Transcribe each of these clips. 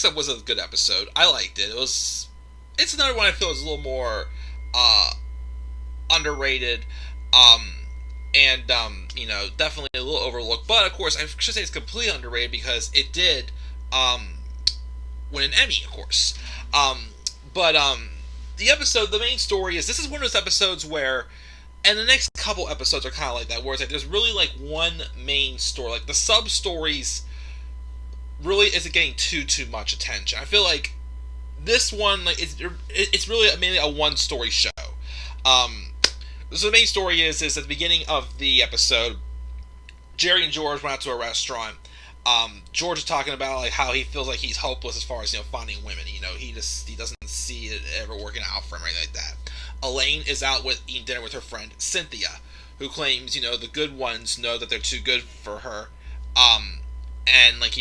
Next Up was a good episode. I liked it. It's another one I feel is a little more underrated. Um, definitely a little overlooked. But of course, I should say it's completely underrated because it did um, win an Emmy, of course. But the main story is this is one of those episodes where, and the next couple episodes are kind of like that, where it's like there's really like one main story, like the sub stories really isn't getting too much attention. I feel like this one like it's really mainly a one story show. Um, so the main story is at the beginning of the episode, Jerry and George went out to a restaurant. George is talking about like how he feels like he's hopeless as far as finding women. He doesn't see it ever working out for him or anything like that. Elaine is out eating dinner with her friend Cynthia, who claims the good ones know that they're too good for her. And like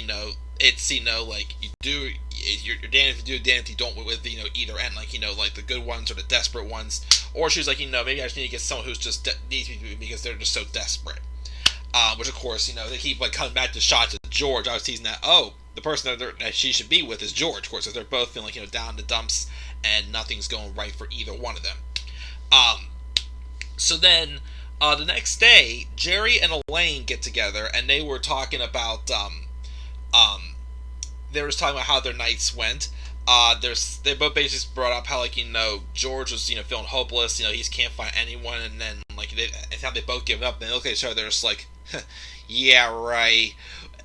it's like you're damned if you do, damned if you don't with either end. Like the good ones or the desperate ones. Or she's like maybe I just need to get someone who's just needs me because they're just so desperate. Which of course, they keep like coming back to shots of George. I was teasing that. Oh, the person that she should be with is George, of course, because they're both feeling down in the dumps, and nothing's going right for either one of them. So then, the next day, Jerry and Elaine get together, and they were talking about how their nights went. They both basically brought up how George was feeling hopeless. He just can't find anyone, and then it's how they both give up. And they look at each other, they're just like, yeah, right.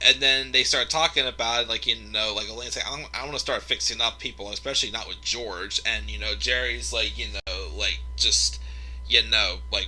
And then they start talking about it, like Elaine's like, I want to start fixing up people, especially not with George. And Jerry's like, just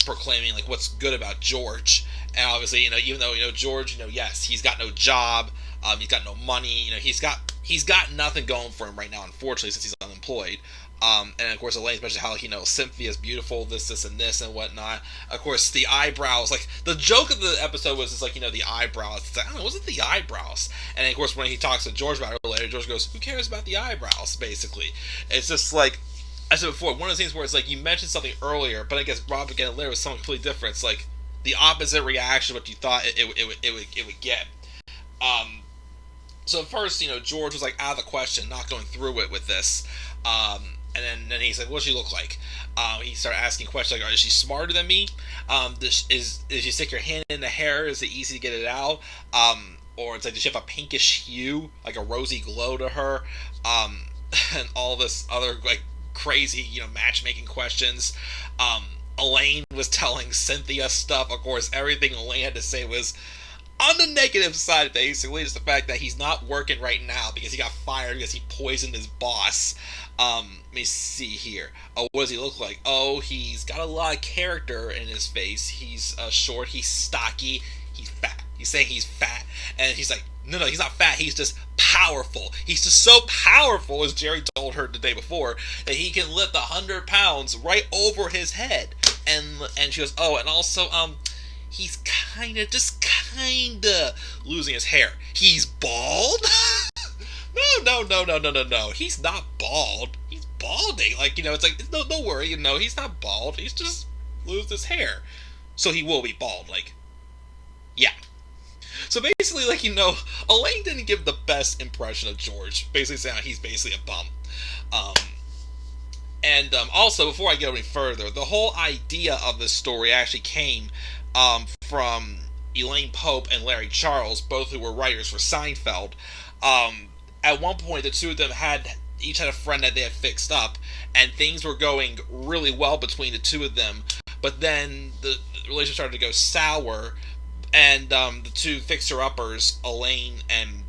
proclaiming like what's good about George. And obviously, even though George, yes, he's got no job, he's got no money, he's got nothing going for him right now, unfortunately, since he's unemployed. And of course, Elaine mentioned how Cynthia's beautiful, this, and this, and whatnot. Of course, the eyebrows, like the joke of the episode was just the eyebrows. It's like, I don't know, was it the eyebrows? And of course, when he talks to George about it later, George goes, "Who cares about the eyebrows?" Basically, it's just like I said before, one of those things where it's like you mentioned something earlier, but I guess Rob again later was something completely different. It's like the opposite reaction of what you thought it would get. So at first, George was like out of the question, not going through it with this. And then he's like, "What does she look like?" He started asking questions like, "Is she smarter than me? Is you stick your hand in the hair? Is it easy to get it out? Or it's like, does she have a pinkish hue, like a rosy glow to her?" And all this other like crazy, matchmaking questions. Elaine was telling Cynthia stuff. Of course, everything Elaine had to say was on the negative side, basically. Just the fact that he's not working right now because he got fired because he poisoned his boss. Let me see here. Oh, what does he look like? Oh, he's got a lot of character in his face. He's short, he's stocky, he's fat. He's saying he's fat, and he's like, no, he's not fat, he's just powerful. He's just so powerful, as Jerry told her the day before, that he can lift 100 pounds right over his head. And she goes, oh, and also, he's kinda losing his hair. He's bald? No. He's not bald. He's balding. It's like, don't worry, he's not bald. He's just losing his hair. So he will be bald. Yeah. So basically, Elaine didn't give the best impression of George. Basically saying he's basically a bum. Also, before I get any further, the whole idea of this story actually came from Elaine Pope and Larry Charles, both who were writers for Seinfeld. At one point, the two of them each had a friend that they had fixed up, and things were going really well between the two of them. But then the relationship started to go sour, and the two fixer-uppers, Elaine and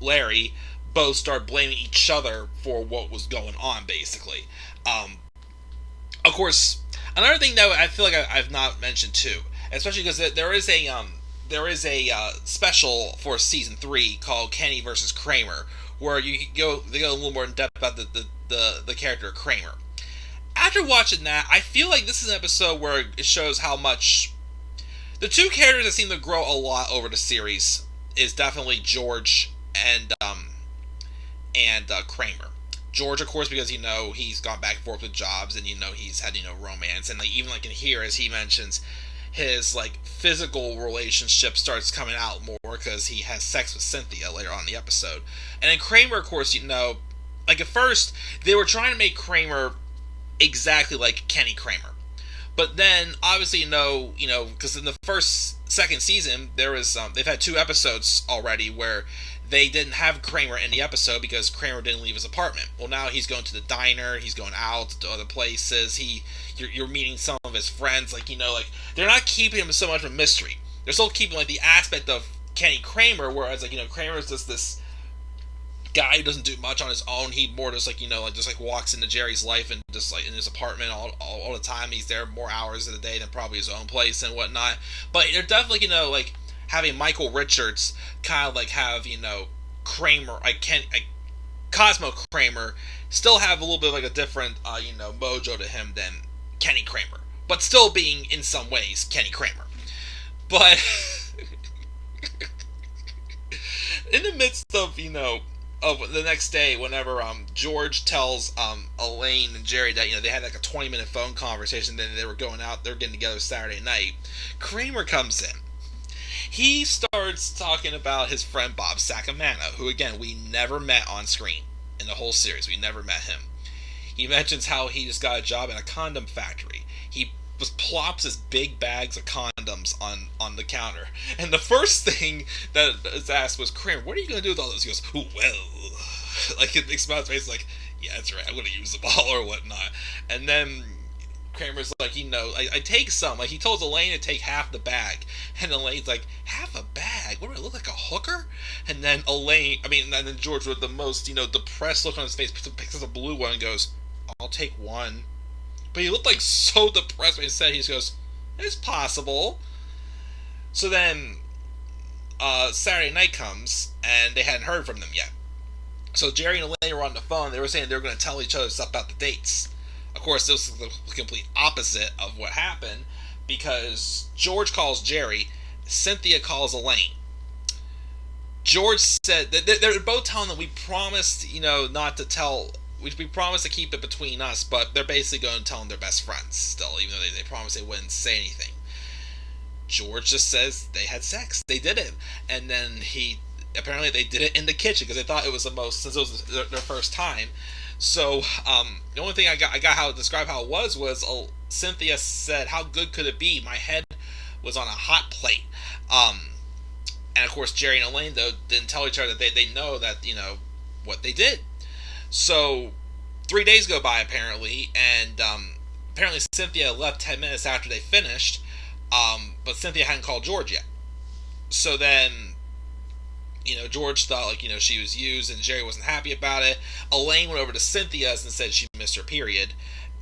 Larry, both started blaming each other for what was going on, basically. Of course, another thing that I feel like I've not mentioned too, especially because there is a special for season 3 called Kenny versus Kramer, where they go a little more in depth about the character of Kramer. After watching that, I feel like this is an episode where it shows how much the two characters that seem to grow a lot over the series is definitely George and Kramer. George, of course, because he's gone back and forth with jobs, and he's had romance, and even in here, as he mentions, his like physical relationship starts coming out more because he has sex with Cynthia later on in the episode. And then Kramer, of course, like at first they were trying to make Kramer exactly like Kenny Kramer. But then, obviously, because in the second season, there was they've had 2 episodes already where they didn't have Kramer in the episode because Kramer didn't leave his apartment. Well, now he's going to the diner, he's going out to other places. You're meeting some of his friends, like they're not keeping him so much of a mystery. They're still keeping like the aspect of Kenny Kramer, whereas Kramer is just this guy who doesn't do much on his own. He more just just walks into Jerry's life and just like in his apartment all the time. He's there more hours of the day than probably his own place and whatnot. But they're definitely having Michael Richards kind of have Kramer Cosmo Kramer still have a little bit of a different mojo to him than Kenny Kramer, but still being in some ways Kenny Kramer. But in the midst of of the next day, whenever George tells Elaine and Jerry that they had like a 20-minute phone conversation, then they were going out, they're getting together Saturday night, Kramer comes in. He starts talking about his friend Bob Sacamano, who again we never met on screen in the whole series. We never met him. He mentions how he just got a job in a condom factory. He just plops his big bags of condoms on the counter. And the first thing that is asked was, Kramer, what are you going to do with all those? He goes, well, like it makes his face like, yeah, that's right, I'm going to use them all or whatnot. And then Kramer's like, I take some. Like he tells Elaine to take half the bag. And Elaine's like, half a bag? What do I look like, a hooker? And then then George with the most, depressed look on his face picks up a blue one and goes, I'll take one. But he looked like so depressed when he said, he just goes, it's possible. So then Saturday night comes and they hadn't heard from them yet. So Jerry and Elaine were on the phone. They were saying they were going to tell each other stuff about the dates. Of course, this is the complete opposite of what happened because George calls Jerry, Cynthia calls Elaine. George said that they're both telling them we promised, not to tell. We promised to keep it between us, but they're basically going to tell them they're best friends still, even though they promised they wouldn't say anything. George just says they had sex. They did it. And then apparently they did it in the kitchen because they thought it was since it was their first time. So, the only thing I got how to describe how it was Cynthia said, how good could it be? My head was on a hot plate. And of course, Jerry and Elaine, though, didn't tell each other that they know that, what they did. So, 3 days go by, apparently, and apparently Cynthia left 10 minutes after they finished, but Cynthia hadn't called George yet. So then, George thought, she was used, and Jerry wasn't happy about it. Elaine went over to Cynthia's and said she missed her period,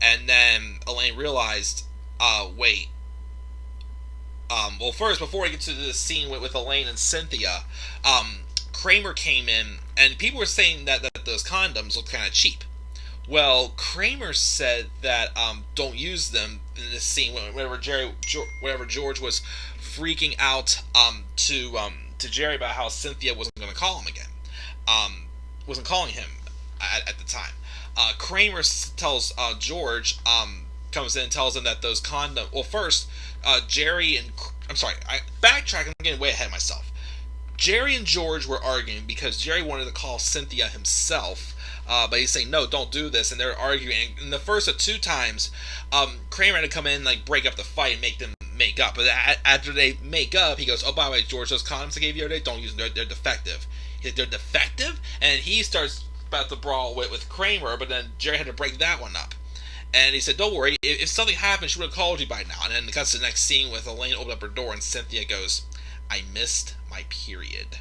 and then Elaine realized, wait. Well, first, before we get to the scene with Elaine and Cynthia, Kramer came in, and people were saying that those condoms looked kind of cheap. Well, Kramer said that don't use them in this scene whenever George was freaking out to Jerry about how Cynthia wasn't going to call him again. Wasn't calling him at the time. Kramer tells George, comes in and tells him that those condoms. Well, first, Jerry and I backtrack. I'm getting way ahead of myself. Jerry and George were arguing because Jerry wanted to call Cynthia himself, but he's saying, no, don't do this, and they're arguing. And the first of 2 times, Kramer had to come in, break up the fight and make them make up. But after they make up, he goes, oh, by the way, George, those condoms I gave you the other day, don't use them, they're defective. He's like, they're defective? And he starts about to brawl with Kramer, but then Jerry had to break that one up. And he said, don't worry, if something happened, she would have called you by now. And then it cuts to the next scene with Elaine opened up her door, and Cynthia goes, I missed my period.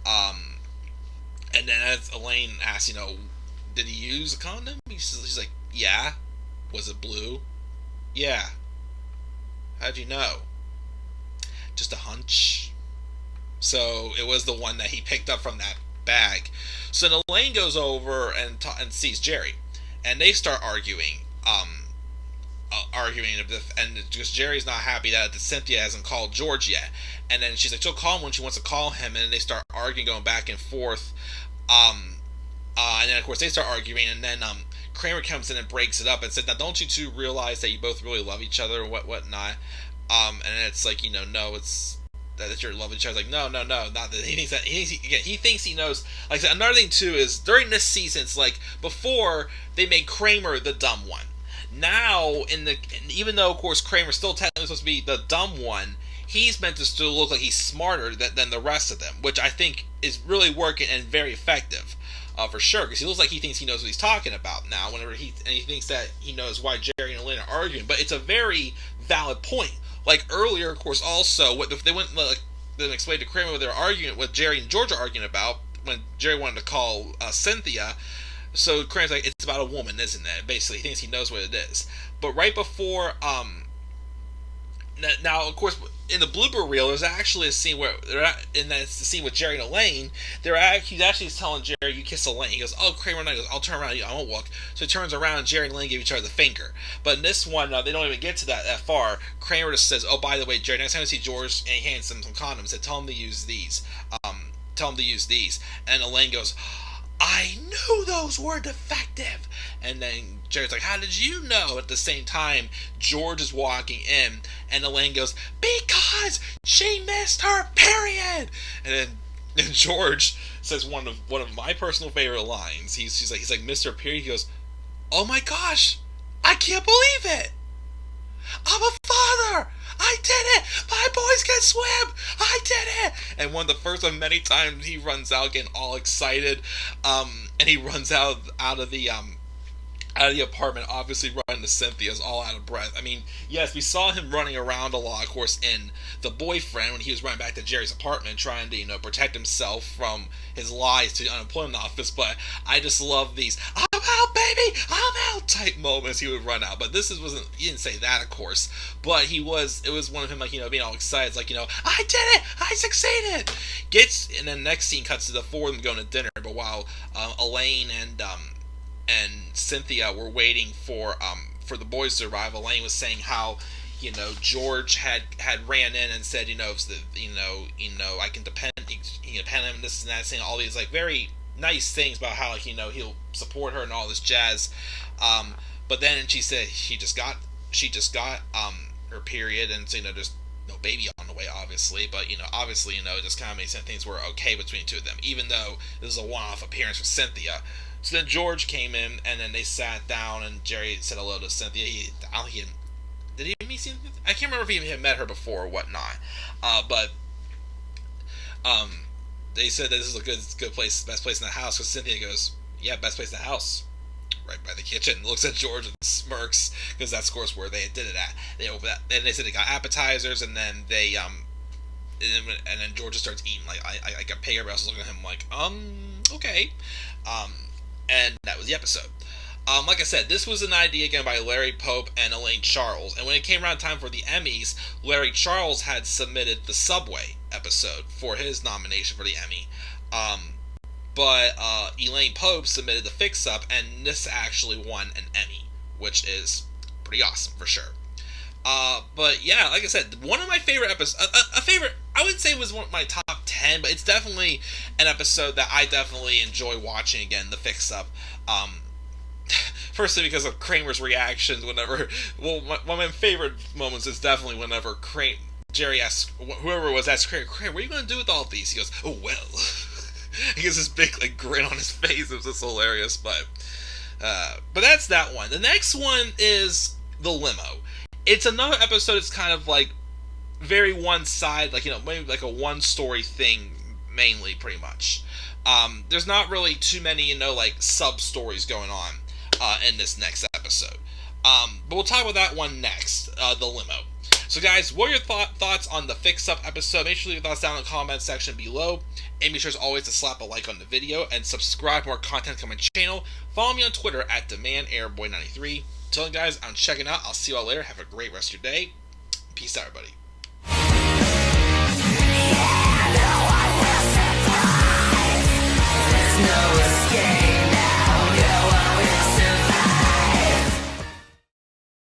And then as Elaine asks, did he use a condom? She's like, yeah. Was it blue? Yeah. How'd you know? Just a hunch. So it was the one that he picked up from that bag. So then Elaine goes over and sees Jerry, and they start arguing. And because Jerry's not happy that Cynthia hasn't called George yet, and then she's like, she'll call him when she wants to call him, and then they start arguing, going back and forth. And then of course they start arguing, and then Kramer comes in and breaks it up and said, now don't you two realize that you both really love each other and whatnot? And it's like, no, it's that you're in love with each other. Like, no, not that. He thinks he knows. Like, another thing too is during this season, it's like before they made Kramer the dumb one. Now, even though of course Kramer's still technically supposed to be the dumb one, he's meant to still look like he's smarter than the rest of them, which I think is really working and very effective. For sure, because he looks like he thinks he knows what he's talking about now. Whenever he thinks that he knows why Jerry and Elaine are arguing, but it's a very valid point. Like earlier, of course, also what they went then explained to Kramer what they're arguing, what Jerry and George are arguing about when Jerry wanted to call Cynthia. So Kramer's like, it's about a woman, isn't it? Basically, he thinks he knows what it is. But right before now, of course, in the blooper reel, there's actually a scene where in that scene with Jerry and Elaine, he's actually telling Jerry, "You kiss Elaine." He goes, "Oh, Kramer," and I goes, "I'll turn around, I won't look." So he turns around, and Jerry and Elaine give each other the finger. But in this one, they don't even get to that far. Kramer just says, "Oh, by the way, Jerry, next time you see George," and he hands him some condoms, said, "Tell him to use these." And Elaine goes, "I knew those were defective." And then Jerry's like, "How did you know?" At the same time, George is walking in, and Elaine goes, "Because she missed her period." And then George says one of my personal favorite lines. He's like, "Mr. Period." He goes, "Oh my gosh, I can't believe it. I'm a father. I did it! My boys can swim! I did it!" And one of the first of many times he runs out getting all excited, and he runs out of the apartment, obviously running to Cynthia's all out of breath. I mean, yes, we saw him running around a lot, of course, in The Boyfriend when he was running back to Jerry's apartment trying to, protect himself from his lies to the unemployment office, but I just love these "I'm out, baby! I'm out" type moments he would run out. But he didn't say that, of course, but it was one of him, like, being all excited. It's like, "I did it! I succeeded!" And then the next scene cuts to the four of them going to dinner, but while Elaine and Cynthia were waiting for the boys to arrive, Elaine was saying how George had ran in and said I can depend on him, and this and that, saying all these like very nice things about how he'll support her and all this jazz, but then she said she just got her period, and so there's no baby on the way, obviously, but obviously just kind of makes sense things were okay between the two of them, even though this is a one-off appearance for Cynthia. So then George came in, and then they sat down, and Jerry said hello to Cynthia. Did he meet Cynthia? I can't remember if he had met her before or whatnot. But they said that this is a good place, best place in the house. Because Cynthia goes, "Yeah, best place in the house, right by the kitchen." Looks at George and smirks, because that's of course where they did it at. They opened that, and they said they got appetizers, and then they and then George just starts eating like a pig. Everybody else is looking at him like, okay. And that was the episode. Like I said, this was an idea again by Larry Pope and Elaine Charles. And when it came around time for the Emmys, Larry Charles had submitted the Subway episode for his nomination for the Emmy. But Elaine Pope submitted the Fix Up, and this actually won an Emmy, which is pretty awesome for sure. But yeah, like I said, one of my favorite episodes, I would say it was one of my top 10, but it's definitely an episode that I definitely enjoy watching again, the Fix Up. Firstly, because of Kramer's reactions whenever, one of my favorite moments is definitely whenever Jerry asks, whoever it was, asks Kramer, "What are you going to do with all of these?" He goes, "Oh, well." He gets this big grin on his face. It was just hilarious, but that's that one. The next one is The Limo. It's another episode. It's kind of like very one side, maybe like a one story thing mainly, pretty much. There's not really too many, sub stories going on in this next episode. But we'll talk about that one next, The Limo. So guys, what are your thoughts on the Fix Up episode? Make sure to leave your thoughts down in the comment section below. And be sure as always to slap a like on the video and subscribe for more content to my channel. Follow me on Twitter at DemandAirboy93. Until then, guys, I'm checking out. I'll see you all later. Have a great rest of your day. Peace out, everybody.